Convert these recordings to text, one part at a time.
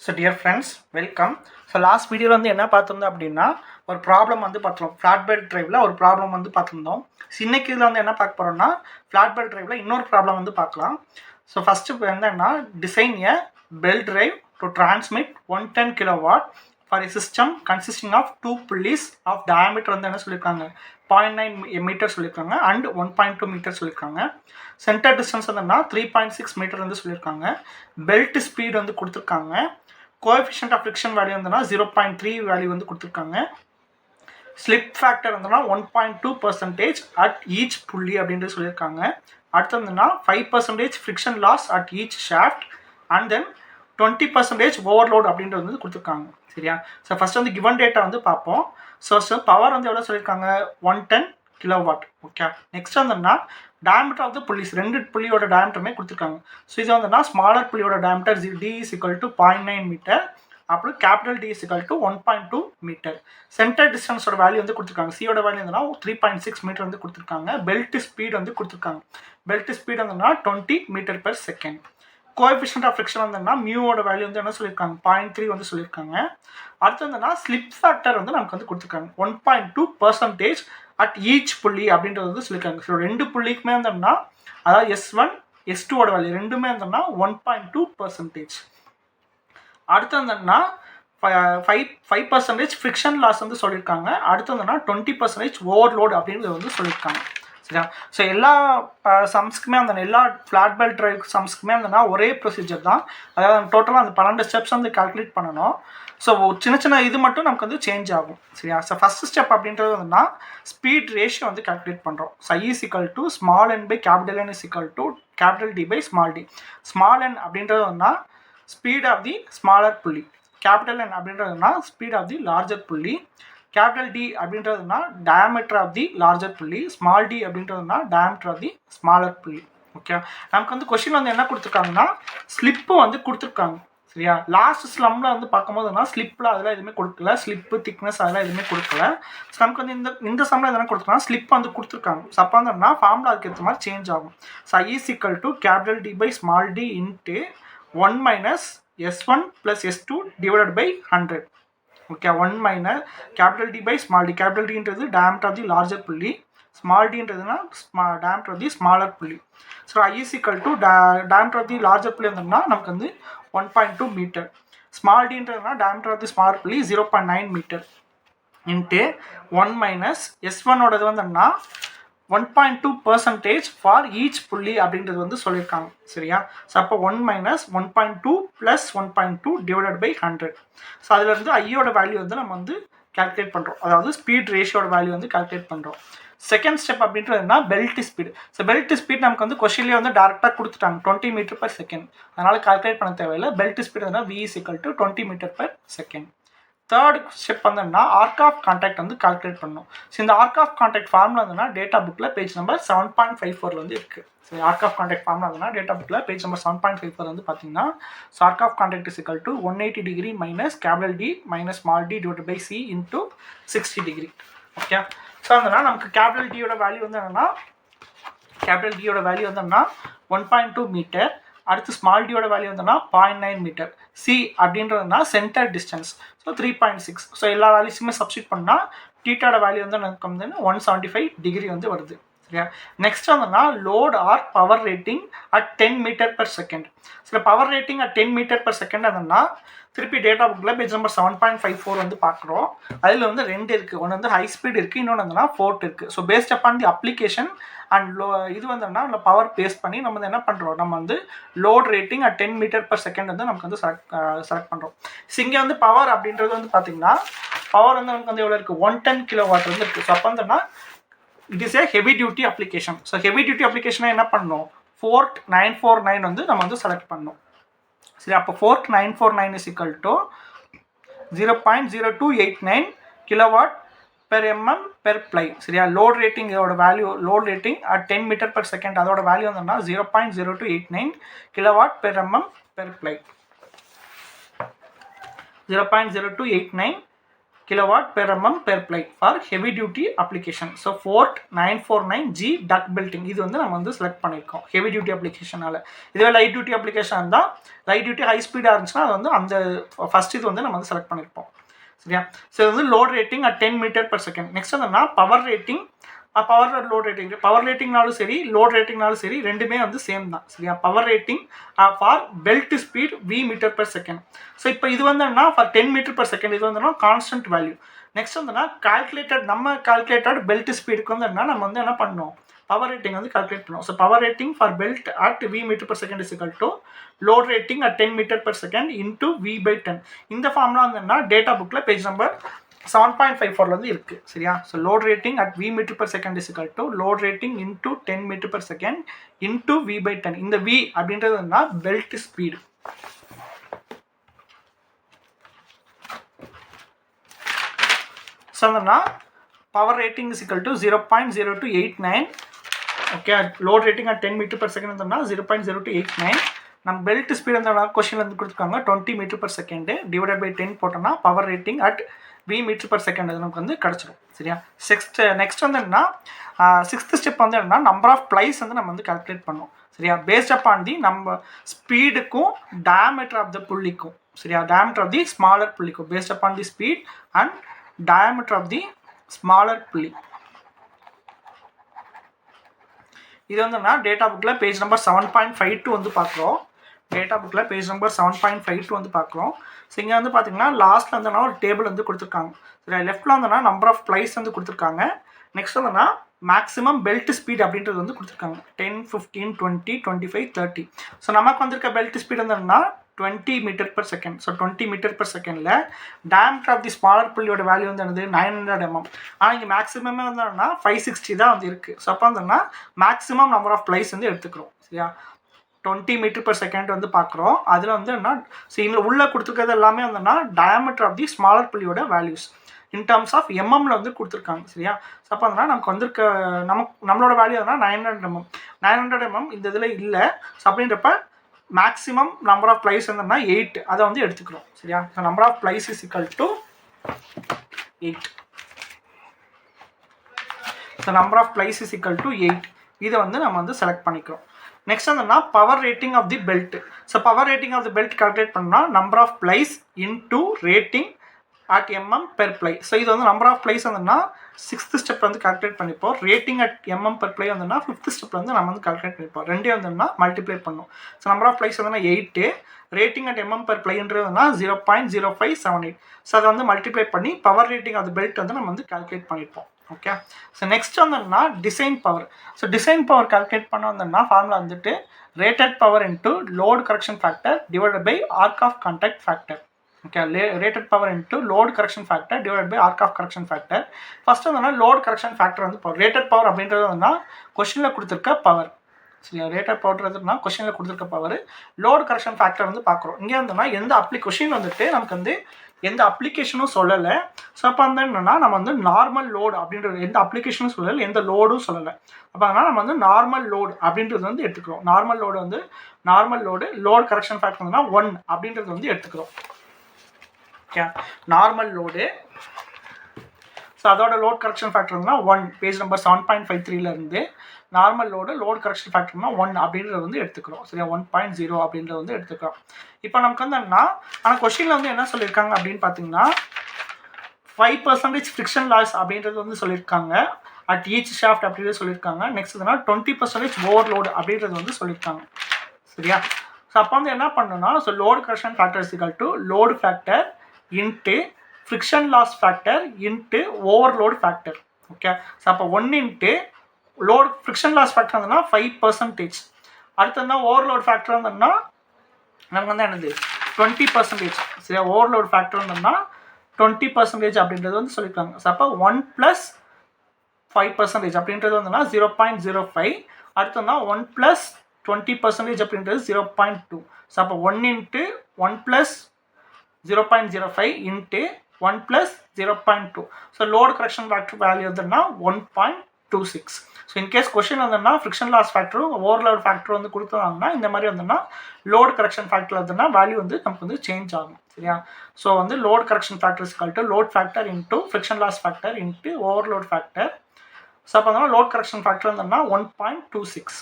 So dear friends welcome. So last வீடியோவில் வந்து என்ன பார்த்துருந்தோம் அப்படின்னா ஒரு ப்ராப்ளம் வந்து பார்த்துருந்தோம். ஃப்ளாட் பெல்ட் ட்ரைவில் ஒரு ப்ராப்ளம் வந்து பார்த்துருந்தோம். இன்னைக்கு இதில் வந்து என்ன பார்க்க போகிறோம்னா ஃப்ளாட் பெல்ட் ட்ரைவில் இன்னொரு ப்ராப்ளம் வந்து பார்க்கலாம். ஸோ ஃபஸ்ட்டு என்னன்னா design a belt drive to transmit 110 kilowatt for a system consisting of 2 pulleys of diameter வந்து என்ன சொல்லியிருக்காங்க 0.9 மீட்டர் சொல்லியிருக்காங்க அண்ட் 1.2 மீட்டர் சொல்லியிருக்காங்க. சென்டர் டிஸ்டன்ஸ் வந்துன்னா 3.6 மீட்டர் வந்து சொல்லியிருக்காங்க. பெல்ட் ஸ்பீடு வந்து கொடுத்துருக்காங்க. கோஎஃபிஷியன்ட் ஆஃப் ஃப்ரிக்ஷன் வேல்யூ வந்துன்னா 0.3 வேல்யூ வந்து கொடுத்துருக்காங்க. ஸ்லிப் ஃபேக்டர் வந்துன்னா 1.2% அட் ஈச் புள்ளி அப்படின்றது சொல்லியிருக்காங்க. அடுத்து வந்துன்னா 5% friction loss at each shaft and then 20% overload அப்படின்றது வந்து கொடுத்துருக்காங்க. சரியா? ஸோ ஃபர்ஸ்ட் வந்து கிவன் டேட்டா வந்து பார்ப்போம். ஸோ பவர் வந்து எவ்வளோ சொல்லியிருக்காங்க 110 கிலோவாட். ஓகே, நெக்ஸ்ட் வந்துன்னா டயாமீட்டர் ஆஃப் த புள்ளிஸ், ரெண்டு புள்ளியோட டயாமீட்டருமே கொடுத்துருக்காங்க. ஸோ இது வந்துன்னா ஸ்மாலர் புள்ளியோட diameter D is equal to 0.9 metre, அப்புறம் capital D is equal to 1.2 metre. Centre டிஸ்டன்ஸோட வேல்யூ வந்து கொடுத்துருக்காங்க. சியோட வேல்யூ வந்துன்னா 3.6 மீட்டர் வந்து கொடுத்துருக்காங்க. பெல்ட் ஸ்பீட் வந்து கொடுத்துருக்காங்க. பெல்ட் ஸ்பீட் வந்துன்னா 20 metre per second. Coefficient of friction வந்துன்னா மியூவோட வேல்யூ வந்து என்ன சொல்லியிருக்காங்க 0.3 வந்து சொல்லியிருக்காங்க. அடுத்து வந்துன்னா ஸ்லிப் ஃபேக்டர் வந்து நமக்கு வந்து கொடுத்துருக்காங்க 1.2% அட் ஈச் புள்ளி அப்படின்றது வந்து சொல்லியிருக்காங்க. ஸோ ரெண்டு புள்ளிக்குமே வந்தோம்னா அதாவது S1 S2ஓட வேல்யூ ரெண்டுமே வந்தோம்னா 1.2%. அடுத்து வந்தோம்னா 5% ஃப்ரிக்ஷன் லாஸ் வந்து சொல்லியிருக்காங்க. அடுத்து வந்தோம்னா 20% ஓவர்லோட் அப்படின்றது வந்து சொல்லியிருக்காங்க. சரியா? ஸோ எல்லா சம்ஸ்க்குமே அந்த எல்லா ஃப்ளாட் பெல்ட் ட்ரைவ் சம்ஸ்க்குமே வந்தோம்னா ஒரே ப்ரொசீஜர் தான். அதாவது டோட்டலாக அந்த 12 ஸ்டெப்ஸ் வந்து கால்குலேட் பண்ணணும். ஸோ சின்ன சின்ன இது மட்டும் நமக்கு வந்து சேஞ்ச் ஆகும். சரியா? ஸோ ஃபஸ்ட் ஸ்டெப் அப்படின்றது வந்துன்னா ஸ்பீட் ரேஷியோ வந்து கால்குலேட் பண்ணுறோம். So I is equal to small n by capital N is equal to capital D by small d. Small n அப்படின்றது வந்துன்னா speed of the smaller pulley, capital N அப்படின்றதுனா speed of the larger pulley, capital D அப்படின்றதுனா diameter of the larger pulley, small d அப்படின்றதுனா diameter of the smaller pulley. Okay, நமக்கு வந்து question வந்து என்ன கொடுத்துருக்காங்கன்னா ஸ்லிப்பு வந்து கொடுத்துருக்காங்க. சரியா? லாஸ்ட் ஸ்லம்ல வந்து பார்க்கும்போதுனா ஸ்லிப்பில் அதெல்லாம் எதுவுமே கொடுக்கல, ஸ்லிப்பு திக்னஸ் அதெல்லாம் எதுவுமே கொடுக்கல. ஸோ நமக்கு வந்து இந்த சம்மில் எதனா கொடுத்துருக்காங்க ஸ்லிப் வந்து கொடுத்துருக்காங்க. ஸோ அப்போ வந்துன்னா ஃபார்முலா அதுக்கு ஏற்ற மாதிரி சேஞ்ச் ஆகும். So I is equal to capital D by small d into 1 minus S1 plus S2 divided by 100. Okay, 1 minus capital D by small d. capital D ன்றது diameter of the larger புள்ளி, small d ன்றதுனா diameter of the smaller புள்ளி. So I is equal to diameter of the larger புள்ளி வந்துன்னா நமக்கு வந்து 1.2 metre, small d ன்றதுனா diameter of the smaller புள்ளி 0.9 மீட்டர் இன்ட்டு 1 minus S1 ஓடது வந்துன்னா 1.2% ஃபார் ஈச் புள்ளி அப்படின்றது வந்து சொல்லியிருக்காங்க. சரியா? ஸோ அப்போ 1 minus 1.2 plus 1.2 divided by 100. So அதில் இருந்து ஐயோட வேல்யூ வந்து நம்ம வந்து கால்குலேட் பண்ணுறோம். அதாவது ஸ்பீட் ரேஷியோட வேல்யூ வந்து கால்குலேட் பண்ணுறோம். செகண்ட் ஸ்டெப் அப்படின்றதுனா belt speed. So belt speed நமக்கு வந்து கொஸ்டின்லேயே வந்து டேரெக்டாக கொடுத்துட்டாங்க 20 மீட்டர் பர் செகண்ட். அதனால் கால்குலேட் பண்ண தேவையில்லை. பெல்ட் ஸ்பீடு வந்து V is equal to 20 metre per second. Third step வந்தோம்னா ஆர்க் ஆஃப் கான்டாக்ட் வந்து கால்குலேட் பண்ணணும். ஸோ இந்த ஆர்க் ஆஃப் கான்டாக்ட் ஃபார்முலா வந்துன்னா டேட்டா புக்கில் பேஜ் நம்பர் 7.54 வந்து இருக்குது. So arc of contact formula வந்துன்னா டேட்டா புக்கில் பேஜ் நம்பர் 7.54 வந்து பார்த்தீங்கன்னா so arc of contact is equal to 180 degree minus capital D minus small d divide by C into 60 degree. Okay, so அதனால் நமக்கு capital டியோட value வந்து என்னென்னா capital டியோட value வந்தோம்னா 1.2 metre. அடுத்து ஸ்மால் டியோட வேல்யூ வந்துன்னா 0.9 மீட்டர். சி அப்படின்றதுனா சென்டர் டிஸ்டன்ஸ், ஸோ 3.6. ஸோ எல்லா வேல்யூஸுமே சப்ஸ்டிட் பண்ணால் டீட்டாட வேல்யூ வந்து நமக்கு வந்து 175 டிகிரி வந்து வருது. சரியா? நெக்ஸ்ட் வந்துன்னா load or power rating at 10 metre per second. சில power rating at 10 metre per second அதுன்னா திருப்பி டேட்டா புக்கில் பேஜ் நம்பர் 7.54 வந்து பார்க்குறோம். அதில் வந்து ரெண்டு இருக்குது. ஒன்று வந்து ஹை ஸ்பீட் இருக்குது, இன்னொன்று வந்துன்னா ஃபோர்ட் இருக்குது. So based upon the application and இது வந்துன்னா அந்த பவர் பேஸ் பண்ணி நம்ம வந்து என்ன பண்ணுறோம், நம்ம வந்து load rating at 10 metre per second வந்து நமக்கு வந்து செலக்ட் பண்ணுறோம். ஸோ இங்கே வந்து பவர் அப்படின்றது வந்து பார்த்திங்கன்னா பவர் வந்து நமக்கு வந்து எவ்வளோ இருக்குது 110 கிலோவாட் வந்து இருக்குது. ஸோ அப்போ வந்துன்னா it is a heavy duty application. So heavy duty அப்ளிகேஷனை என்ன பண்ணணும் 4949 வந்து நம்ம வந்து செலக்ட் பண்ணணும். சரி, அப்போ 4949 is equal to 0.0289 kilowatt per mm per ply. சரியா? லோட் ரேட்டிங் இதோட value load rating at 10 metre per second அதோட வேல்யூ வந்தோம்னா 0.0289 kilowatt per mm per ply. 0.0289 kilowatt per mm per ply for heavy duty application. So 4949G duct belting இது வந்து நம்ம வந்து select பண்ணியிருக்கோம் heavy duty அப்ளிகேஷனால. இதுவே லைட் டியூட்டி அப்ளிகேஷன் இருந்தால் லைட் டியூட்டி ஹை ஸ்பீடாக இருந்துச்சுன்னா அது வந்து அந்த ஃபர்ஸ்ட் இது வந்து நம்ம வந்து செலக்ட் பண்ணியிருப்போம். சரியா? ஸோ இது வந்து load rating at 10 metre per second. Next என்னன்னா power rating. Power load rating, power ரேட்டிங்னாலும் சரி லோட் ரேட்டிங்னாலும் சரி ரெண்டுமே வந்து சேம் தான். சரியா? Power rating for belt speed V metre per second. So இப்போ இது வந்து என்ன ஃபார் 10 மீட்டர் per செகண்ட் இது வந்து கான்ஸ்டன்ட் வேல்யூ. நெக்ஸ்ட் வந்துன்னா நம்ம கால்குலேட்டட் பெல்ட் ஸ்பீடுக்கு வந்து என்ன நம்ம வந்து என்ன பண்ணோம் பவர் ரேட்டிங் வந்து கால்குலேட் பண்ணுவோம். So power rating for belt at V metre per second is equal to load rating at 10 metre per second into V/10. இந்த ஃபார்முலா வந்து என்ன டேட்டா புக்கில் பேஜ் நம்பர் 7.54 வந்து இருக்கு. சரியா? So load rating at V metre per second is equal to load rating into 10 metre per second into V/10. இந்த V அப்படின்றது என்ன பெல்ட் ஸ்பீடு. ஸோ என்னன்னா power rating is equal to 0.0289. Okay, load rating at 10 metre per second இருந்தோம்னா 0.0289. நம்ம belt speed வந்து கொஸ்டின்ல இருந்து கொடுத்துருக்காங்க 20 metre per second divided by 10 போட்டோம்னா power rating at V metre per second அது நமக்கு வந்து கிடச்சிடும். சரியா? நெக்ஸ்ட் வந்து என்னன்னா 6th ஸ்டெப் வந்து என்னன்னா நம்பர் ஆஃப் ப்ளைஸ் வந்து நம்ம வந்து கால்குலேட் பண்ணோம். சரியா? பேஸ்ட் அப்பான் தி நம்ம ஸ்பீடுக்கும் டயாமீட்டர் ஆஃப் த புள்ளிக்கும். சரியா? டயாமீட்டர் ஆஃப் தி ஸ்மாலர் புள்ளிக்கும் based upon the speed and diameter of the smaller pulley. இது வந்து டேட்டா புக்கில் பேஜ் நம்பர் 7.52 வந்து பார்க்குறோம். டேட்டா புக்கில் பேஜ் நம்பர் 7.52 வந்து பார்க்குறோம். ஸோ இங்கே வந்து பார்த்தீங்கன்னா லாஸ்ட்டில் வந்துன்னா ஒரு டேபிள் வந்து கொடுத்துருக்காங்க. சரி, லெஃப்ட்டில் வந்துன்னா நம்பர் ஆஃப் ப்ளைஸ் வந்து கொடுத்துருக்காங்க. நெக்ஸ்ட் வந்துன்னா மேக்ஸிமம் பெல்ட் ஸ்பீட் அப்படின்றது வந்து கொடுத்துருக்காங்க 10, 15, 20, 25, 30. ஸோ நமக்கு வந்திருக்க பெல்ட் ஸ்பீட் வந்துன்னா 20 metre per second. So 20 metre per செகண்டில் டயாமீட்டர் ஆஃப் தி ஸ்மாலர் புள்ளியோட வேல்யூ வந்து என்னது 900 mm. ஆனால் இங்கே மேக்ஸிமமே வந்து என்னன்னா 560 தான் வந்து இருக்குது. ஸோ அப்போ வந்துன்னா மேக்ஸிமம் நம்பர் ஆஃப் ப்ளைஸ் வந்து எடுத்துக்கிறோம். சரியா? 20 மீட்டர் per செகண்ட் வந்து பார்க்குறோம். அதில் வந்து என்ன இதில் உள்ளே கொடுத்துருக்கிறது எல்லாமே வந்துன்னா டயாமீட்டர் ஆஃப் தி ஸ்மாலர் புள்ளியோட வேல்யூஸ் இன் டர்ம்ஸ் ஆஃப் எம்எம்ல வந்து கொடுத்துருக்காங்க. சரியா? ஸோ அப்போ அதனால் நமக்கு வந்திருக்க நம்மளோட வேல்யூ எதுனா 900 mm. 900 mm இந்த இதில் இல்லை. ஸோ அப்படின்றப்ப மேக்ஸிமம் நம்பர் ஆஃப் ப்ளைஸ் வந்துன்னா 8 அதை வந்து எடுத்துக்கிறோம். சரியா? So number of plies is equal to 8. So number of plies is equal to 8. இதை வந்து நம்ம வந்து செலக்ட் பண்ணிக்கிறோம். நெக்ஸ்ட் வந்துன்னா power rating of the belt. So power rating of the belt calculate பண்ணால் number of plies into rating at mm per ply. So இது வந்து number of plies வந்துன்னா 6th ஸ்டெப் வந்து கால்குலேட் பண்ணிப்போம். Rating at mm per ply வந்துன்னா 5th step வந்து நம்ம வந்து கால்குலேட் பண்ணிப்போம். ரெண்டே வந்துன்னா மல்டிப்ளை பண்ணும். ஸோ நம்பர் ஆஃப் ப்ளைஸ் வந்துன்னா 8, ரேட்டிங் அட் mm per plyன்றதுனா 0.0578. ஸோ அதை வந்து மல்டிப்ளை பண்ணி power rating of the belt வந்து நம்ம வந்து கால்குலேட் பண்ணிப்போம். ஓகே. ஸோ நெக்ஸ்ட் வந்துன்னா design power. So design power calculate பண்ண வந்தோம்னா ஃபார்முலா வந்துட்டு rated power into load correction factor divided by arc of contact factor. Okay, rated power into load correction factor divide by arc of correction factor. First வந்துன்னா load correction factor வந்து power. Rated power அப்படின்றது வந்துன்னா கொஸ்டினில் கொடுத்துருக்க power. சரியா? Rated பவர்ன்றதுனா கொஸ்டினில் கொடுத்துருக்க power. Load correction factor வந்து பார்க்குறோம். இங்கே வந்துன்னா எந்த கொஸ்டின் வந்துட்டு நமக்கு வந்து எந்த அப்ளிகேஷனும் சொல்லலை. ஸோ அப்போ வந்து என்னென்னா நம்ம வந்து நார்மல் லோடு அப்படின்றது எந்த அப்ளிகேஷனும் சொல்லலை, எந்த லோடும் சொல்லலை. அப்போ அதனால் நம்ம வந்து நார்மல் லோடு அப்படின்றது வந்து எடுத்துக்கிறோம். Normal load load correction factor வந்துன்னா 1 அப்படின்றது வந்து எடுத்துக்கிறோம். Okay, normal load. ஸோ அதோட லோட் கரெக்ஷன் ஃபேக்டர்னா 1 பேஜ் நம்பர் 7.53 இருந்து நார்மல் லோட் கரெக்ஷன் ஃபேக்டர்னா 1 அப்படின்றது வந்து எடுத்துக்கிறோம். சரியா? 1.0 அப்படின்றது வந்து எடுத்துக்கிறோம். இப்போ நமக்கு வந்து என்ன ஆனால் கொஸ்டினில் வந்து என்ன சொல்லியிருக்காங்க அப்படின்னு பார்த்தீங்கன்னா 5% ஃப்ரிக்ஷன் லாஸ் அப்படின்றது வந்து சொல்லியிருக்காங்க அட் ஈச் ஷாஃப்ட் அப்படின்றது சொல்லியிருக்காங்க. நெக்ஸ்ட் இதுனா 20% ஓவர்லோடு அப்படின்றது வந்து சொல்லியிருக்காங்க. சரியா? ஸோ அப்போ வந்து என்ன பண்ணணும்னா so load correction factor is equal to load factor into friction loss factor into overload factor. Okay. So அப்போ 1 into load friction loss factor வந்துன்னா 5%. அடுத்ததுனா ஓவர்லோடு ஃபேக்டர் வந்துன்னா நமக்கு வந்து என்னது 20%. சரியா? ஓவர்லோடு ஃபேக்டர் வந்துன்னா 20% அப்படின்றது வந்து சொல்லியிருக்காங்க. ஸோ அப்போ 1 + 5% அப்படின்றது வந்துன்னா 0.05. அடுத்ததுனா 1 + 20% அப்படின்றது 0.2. ஸோ அப்போ 1 into 1 + 0.05 into 1 + 0.2. So load correction factor value வந்துன்னா 1.26. ஸோ இன்கேஸ் கொஷின் வந்தோம்னா ஃப்ரிக்ஷன் லாஸ் ஃபேக்டரும் ஓவர்லோட் ஃபேக்டர் வந்து கொடுத்தாங்கன்னா இந்த மாதிரி வந்தோம்னா லோட் கரெக்ஷன் ஃபேக்டர் வந்தோம்னா வேல்யூ வந்து நமக்கு வந்து சேஞ்ச் ஆகும் சரியா. ஸோ வந்து load correction factor is called load factor into friction loss factor into overload factor. So அப்போ வந்து லோட் கரெக்ஷன் ஃபேக்டர் வந்தோம்னா 1.26.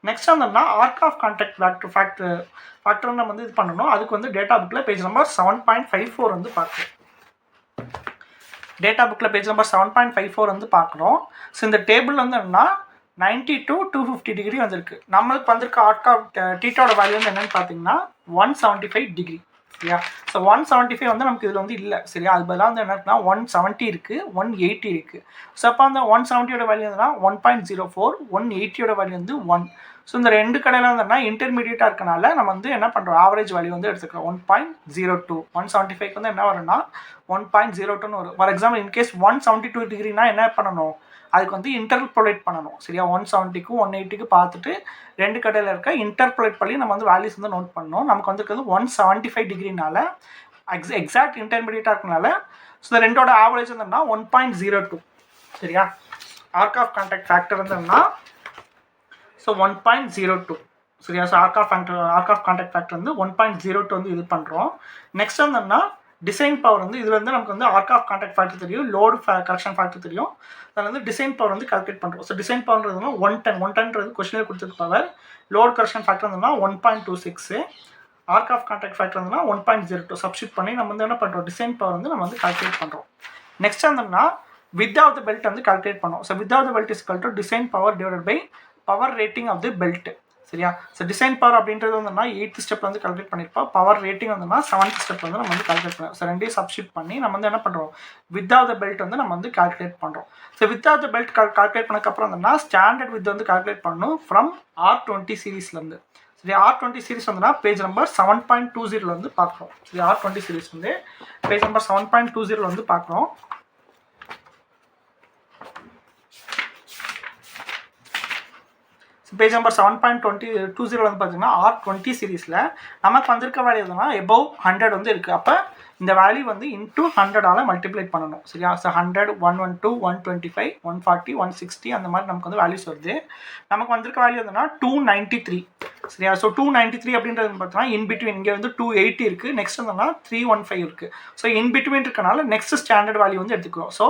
நெக்ஸ்ட் வந்தோம்னா ஆர்க் ஆஃப் கான்டாக்ட் ஃபேக்டர் நம்ம வந்து இது பண்ணணும். அதுக்கு வந்து டேட்டா புக்கில் பேஜ் நம்பர் 7.54 வந்து பார்க்குறோம். டேட்டா புக்கில் பேஜ் நம்பர் 7.54 வந்து பார்க்குறோம். ஸோ இந்த டேபிள் வந்து என்னன்னா 90 to 250 டிகிரி வந்திருக்கு. நம்மளுக்கு வந்திருக்க ஆர்க் ஆஃப் டீட்டாவோட வேல்யூ வந்து என்னென்னு பார்த்தீங்கன்னா 175 டிகிரி சரியா. ஸோ 175 வந்து நமக்கு இதில் வந்து இல்லை சரியா. அது பதிலாக வந்து என்ன இருக்குன்னா 170 இருக்குது, 180 இருக்குது. ஸோ அப்போ அந்த 170யோட வேல்யூ வந்துன்னா 1.04, 180யோட வேல்யூ வந்து 1. ஸோ இந்த ரெண்டு கடையில் வந்துன்னா இன்டர்மீடியட்டாக இருக்கனால நம்ம வந்து என்ன பண்ணுறோம் ஆவரேஜ் வேல்யூ வந்து எடுத்துக்கிறோம் 1.02. 175 வந்து என்ன வரும்னா 1.02ன்னு வரும். ஃபார் எக்ஸாம்பிள் இன்கேஸ் 172 டிகிரினா என்ன பண்ணணும், அதுக்கு வந்து இன்டர்போலேட் பண்ணணும் சரியா. 170க்கும் 180க்கு பார்த்துட்டு ரெண்டு கடையில் இருக்க இன்டர்போலேட் பண்ணி நம்ம வந்து வேல்யூஸ் வந்து நோட் பண்ணணும். நமக்கு வந்து 175 டிகிரினால எக்ஸாக்ட் இன்டர்மீடியட்டாக இருக்கனால ஸோ இந்த ரெண்டோட ஆவரேஜ் வந்தோம்னா 1.02 சரியா. ஆர்க் ஆஃப் கான்டாக்ட் ஃபேக்டர் வந்தோம்னா ஸோ 1.02 சரியா. So arc of contact factor வந்து 1.02 வந்து இது பண்ணுறோம். நெக்ஸ்ட் வந்தோம்னா டிசைன் பவர் வந்து இதில் வந்து நமக்கு வந்து ஆர்க் ஆஃப் கான்டாக்ட் ஃபேக்டர் தெரியும், லோடு கரெக்ஷன் ஃபேக்டர் தெரியும். அதில் வந்து டிசைன் பவர் வந்து கால்குலேட் பண்ணுறோம். ஸோ டிசைன் பவர்ன்றதுனா 110 கொஸ்டினில் கொடுத்துருக்க பவர். லோடு கரெக்ஷன் ஃபேக்டர் வந்தோம்னா 1.26. ஆர்க் ஆஃப் கான்டாக்ட் ஃபேக்டர் வந்தோம்னா 1.02 சப்ஸ்டியூட் பண்ணி நம்ம வந்து என்ன பண்ணுறோம் டிசைன் பவர் வந்து நம்ம வந்து கால்குலேட் பண்ணுறோம். நெக்ஸ்ட் வந்தோம்னா வித் ஆஃப் த பெல்ட் வந்து கால்குலேட் பண்ணோம். So width of the belt is equal to design power divided by power rating of the belt சரியா. ஸோ டிசைன் பவர் அப்படின்றது வந்துன்னா 8th ஸ்டெப் வந்து கால்குலேட் பண்ணியிருப்போம். பவர் ரேட்டிங் வந்துன்னா 7th step வந்து நம்ம வந்து கால்குலேட் பண்ணுவோம். ஸோ ரெண்டையும் சப்ஸ்டியூட் பண்ணி நம்ம வந்து என்ன பண்ணுறோம் வித் ஆஃப் த பெல்ட் வந்து நம்ம வந்து கால்குலேட் பண்ணுறோம். So width of the belt calculate பண்ணக்கப்புறம் வந்துன்னா ஸ்டாண்டர்ட் வித் வந்து கால்குலேட் பண்ணணும் ஃப்ரம் R20 சீரீஸ்லேருந்து சரி. R20 சீரீஸ் வந்துன்னா பேஜ் நம்பர் 7.20 வந்து பார்க்குறோம் சரி. R20 சீரீஸ் வந்து பேஜ் நம்பர் 7.20 வந்து பார்க்குறோம். பேஜ் நம்பர் 7.20 வந்து பார்த்தீங்கன்னா R20 சீரீஸில் நமக்கு வந்திருக்க வேல்யூ எதுனா எபவ் 100 வந்து இருக்குது. அப்போ இந்த வேல்யூ வந்து இன்டூ 100ஆல் மல்டிப்ளை பண்ணணும் சரியா. ஸோ 100, 112, 125, 140, 160 அந்த மாதிரி நமக்கு வந்து வேல்யூஸ் வருது. நமக்கு வந்திருக்க வேல்யூ எதுனா 293 சரியா. ஸோ 293 அப்படின்றது பார்த்தீங்கன்னா இன் பிட்வீன் இங்கே வந்து 280 இருக்குது, நெக்ஸ்ட் வந்தோம்னா 315 இருக்குது. ஸோ இன் பிட்வீன் இருக்கனால நெக்ஸ்ட் ஸ்டாண்டர்ட் வேல்யூ வந்து எடுத்துக்கிறோம். ஸோ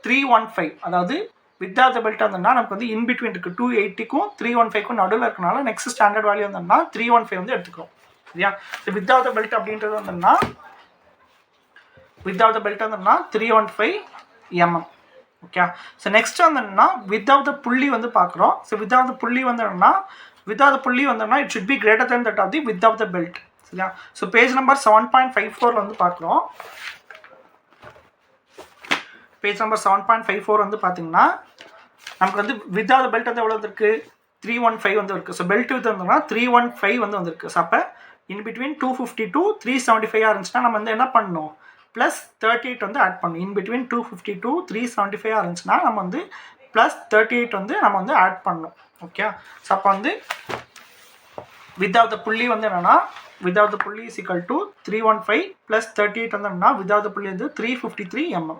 315 அதாவது வித் ஆஃப் த பெல்ட் வந்தோம்னா நமக்கு வந்து இன் பிட்வீன் இருக்குது 280க்கும் 315க்கும் நடுவில் இருக்கனால நெக்ஸ்ட் ஸ்டாண்டர்ட் வேல்யூ வந்தோம்னா 315 வந்து எடுத்துக்கிறோம் சரியா. So width of the belt அப்படின்றது வந்தோம்னா 315 mm ஓகே. ஸோ நெக்ஸ்ட் வந்தோம்னா வித் ஆஃப் த புள்ளி வந்து பார்க்குறோம். So width of the pulley வந்தோம்னா it should be greater than that of the width of the belt சரியா. ஸோ பேஜ் நம்பர் 7.54 வந்து பார்க்குறோம். Page number 7.54 வந்து பார்த்தீங்கன்னா நமக்கு வந்து வித் ஆஃப் த பெல்ட் வந்து எவ்வளோ இருக்குது 315 வந்து இருக்குது. ஸோ பெல்ட் வித் வந்தோம்னா 315 வந்து வந்திருக்கு. ஸோ அப்போ இன் பிட்வீன் 250 to 375 இருந்துச்சுன்னா நம்ம வந்து என்ன பண்ணணும் ப்ளஸ் 38 வந்து ஆட் பண்ணணும். இன் பிட்வீன் 250 to 375 இருந்துச்சுன்னா நம்ம வந்து ப்ளஸ் 38 வந்து நம்ம வந்து ஆட் பண்ணணும் ஓகே. ஸோ அப்போ வந்து வித் ஆஃப் த புள்ளி வந்து என்னென்னா வித் ஆஃப் த புள்ளி இஸ் ஈக்குவல் டு 315 ப்ளஸ் 38 வந்து என்னன்னா வித் ஆஃப் த புள்ளி வந்து 353 mm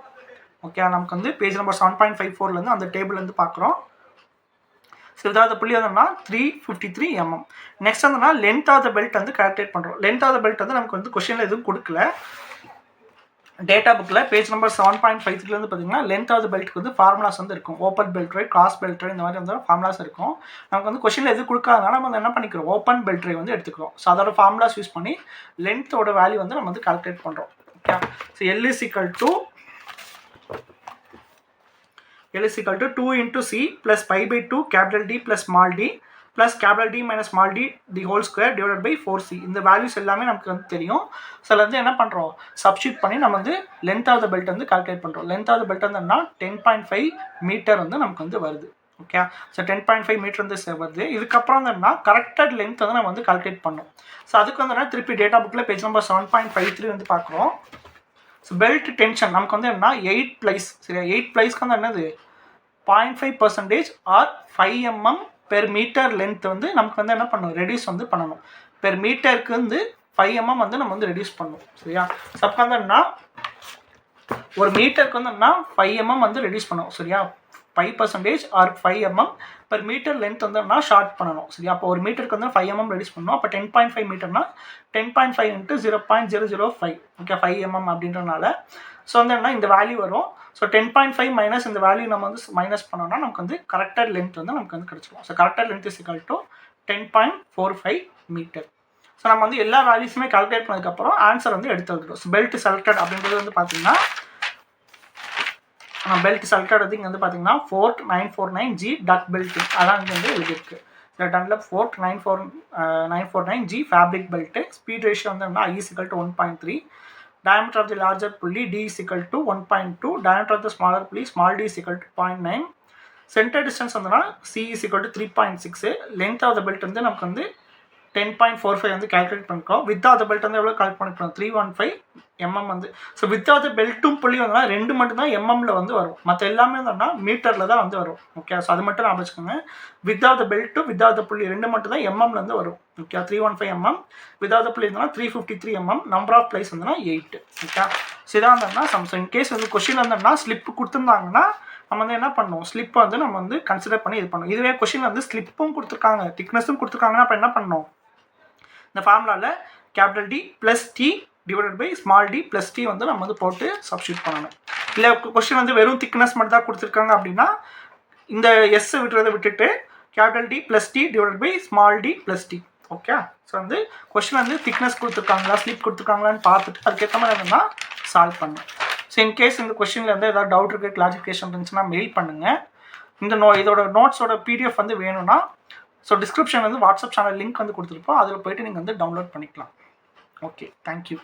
ஓகே. நமக்கு வந்து பேஜ் நம்பர் 7.54 அந்த டேபிள்லேருந்து பார்க்குறோம். ஸோ இதாவது புள்ளி வந்தோம்னா 353 mm. நெக்ஸ்ட் வந்தோம்னா லென்த் ஆஃப் த பெல்ட் வந்து கால்குலேட் பண்ணுறோம். லென்த் ஆஃப் த பெல்ட் வந்து நமக்கு வந்து கொஸ்டினில் எதுவும் கொடுக்கல. டேட்டா புக்கில் பேஜ் நம்பர் 7.53 வந்து பார்த்தீங்கன்னா லென்த் ஆஃப் த பெல்ட்டுக்கு வந்து ஃபார்முலாஸ் வந்து இருக்கும். ஓப்பன் பெல்ட் ரை, கிராஸ் பெல்ட் ரை இந்த மாதிரி வந்து ஃபார்முலாஸ் இருக்கும். நமக்கு வந்து கொஸ்டினில் எதுவும் கொடுக்காதனால நம்ம வந்து என்ன பண்ணிக்கிறோம் ஓப்பன் பெல்ட் ரை வந்து எடுத்துக்கிறோம். ஸோ அதோட ஃபார்முலாஸ் யூஸ் பண்ணி லென்த்தோட வேல்யூ வந்து நம்ம வந்து கால்குலேட் பண்ணுறோம் okay. So L is equal to 2 into C plus pi by 2 capital D plus small d plus capital D minus small d the whole square divided by 4C. இந்த values எல்லாமே நமக்கு வந்து தெரியும். So அதில் வந்து என்ன பண்ணுறோம் சப்ஸ்டியூட் பண்ணி நம்ம வந்து லென்த் ஆஃப் த பெல்ட் வந்து கால்குலேட் பண்ணுறோம். லென்த் ஆஃப் த பெல்ட் வந்துன்னா 10.5 மீட்டர் வந்து நமக்கு வந்து வருது ஓகே. ஸோ 10.5 மீட்டர் வந்து வருது. இதுக்கப்புறம் வந்துன்னா கரெக்டட் லென்த் வந்து நம்ம வந்து கால்குலேட் பண்ணோம். ஸோ அதுக்கு வந்து திருப்பி டேட்டா புக்கில் பேஜ் நம்பர் 7.53 வந்து பார்க்குறோம். ஸோ பெல்ட் டென்ஷன் நமக்கு வந்து என்ன 8 ப்ளைஸ் சரியா. 8 ப்ளைஸ்க்கு வந்து என்னது 0.5% or 5 mm per metre length வந்து நமக்கு வந்து என்ன பண்ணணும் ரெடியூஸ் வந்து பண்ணணும். பெர் மீட்டருக்கு வந்து 5 mm வந்து நம்ம வந்து ரெடியூஸ் பண்ணணும் சரியா. சப்போ வந்து என்ன ஒரு மீட்டருக்கு வந்து என்ன 5 mm வந்து ரெடியூஸ் பண்ணணும் சரியா. 5% or 5 mm per metre length வந்து ஷார்ட் பண்ணணும். சரி, அப்போ ஒரு மீட்டருக்கு வந்து 5 mm ரெடியூஸ் பண்ணணும். அப்போ 10.5 மீட்டர்னா 10.5 × 0.005 ஓகே 5 mm அப்படின்றனால ஸோ வந்து என்ன இந்த வேல்யூ வரும். ஸோ 10.5 மைனஸ் இந்த வேல்யூ நம்ம வந்து மைனஸ் பண்ணோம்னா நமக்கு வந்து கரெக்டட் லென்த் வந்து நமக்கு வந்து கிடச்சிடும். So corrected length is equal to 10.45 metre. So நம்ம வந்து எல்லா வேல்யூஸுமே கால்குலேட் பண்ணதுக்கப்புறம் ஆன்சர் வந்து எடுத்து எழுதுறோம். ஸோ பெல்ட் செலக்டட் அப்படின்றது வந்து பார்த்தீங்கன்னா பெல்ட் செலக்டட் வந்து இங்கே வந்து பார்த்தீங்கன்னா 4949G டக் பெல்ட்டிங் அதான் இங்கே வந்து எழுதியிருக்கு. Dunlop 4949G fabric belt. Speed ratio வந்து என்ன I is equal to 1.3. diameter of the larger pulley D is equal to 1.2. diameter of the smaller pulley small d is equal to 0.9. center distance வந்துனா C is equal to 3.6. length of the belt வந்து நமக்கு வந்து 10.45 வந்து calculate பண்ணிருக்கோம். width of the belt வந்து எவ்வளோ calculate பண்ணிருக்கோம் 315 mm வந்து. So width of the beltum புள்ளி வந்து ரெண்டு மட்டும் தான் mmல வந்து வரும். மற்ற எல்லாமே வந்து மீட்டரில் தான் வந்து வரும். ஓகே, ஸோ அது மட்டும் நான் வச்சுக்கோங்க. width of the belt width of the புள்ளி ரெண்டு மட்டும் தான் mmல வந்து வரும். Okay, 315 mm. width of the புள்ளி இருந்தால் 353 mm. நம்பர் ஆஃப் பிளேஸ் வந்துன்னா 8. ஓகே, ஸோ இதான் வந்தோம்னா ஸோ இன்கேஸ் வந்து கொஸ்டின் வந்தோம்னா ஸ்லிப் கொடுத்துருந்தாங்கன்னா நம்ம வந்து என்ன பண்ணணும், ஸ்லிப்பை வந்து நம்ம வந்து கன்சிடர் பண்ணி இது பண்ணணும். இதுவே கொஸ்டின் வந்து ஸ்லிப்பும் கொடுத்துருக்காங்க திக்னஸும் கொடுத்துருக்காங்கன்னா அப்போ என்ன பண்ணணும், இந்த ஃபார்முலாவில் capital D plus T divided by small d plus T வந்து நம்ம வந்து போட்டு சப்ஸ்டியூட் பண்ணணும். இல்லை கொஸ்டின் வந்து வெறும் திக்னஸ் மட்டும் தான் கொடுத்துருக்காங்க அப்படின்னா இந்த எஸ் விட்டுறதை விட்டுட்டு capital D plus T divided by small d plus T. Okay, so வந்து கொஸ்டின் வந்து திக்னஸ் கொடுத்துருக்காங்களா ஸ்லிப் கொடுத்துருக்காங்களான்னு பார்த்துட்டு அதுக்கேற்ற மாதிரி என்னன்னா சால்வ் பண்ணணும். ஸோ இன்கேஸ் இந்த கொஸ்டினில் வந்து ஏதாவது டவுட் இருக்குது கிளாரிஃபிகேஷன் இருந்துச்சுன்னா மெயில் பண்ணுங்கள். இந்த இதோட நோட்ஸோட PDF வந்து வேணும்னா ஸோ டிஸ்கிரிப்ஷன் வந்து வாட்ஸ்அப் சேனல் லிங்க் வந்து கொடுத்துருப்போம், அதில் போய்ட்டு நீங்கள் வந்து டவுன்லோட் பண்ணிக்கலாம். Okay, thank you.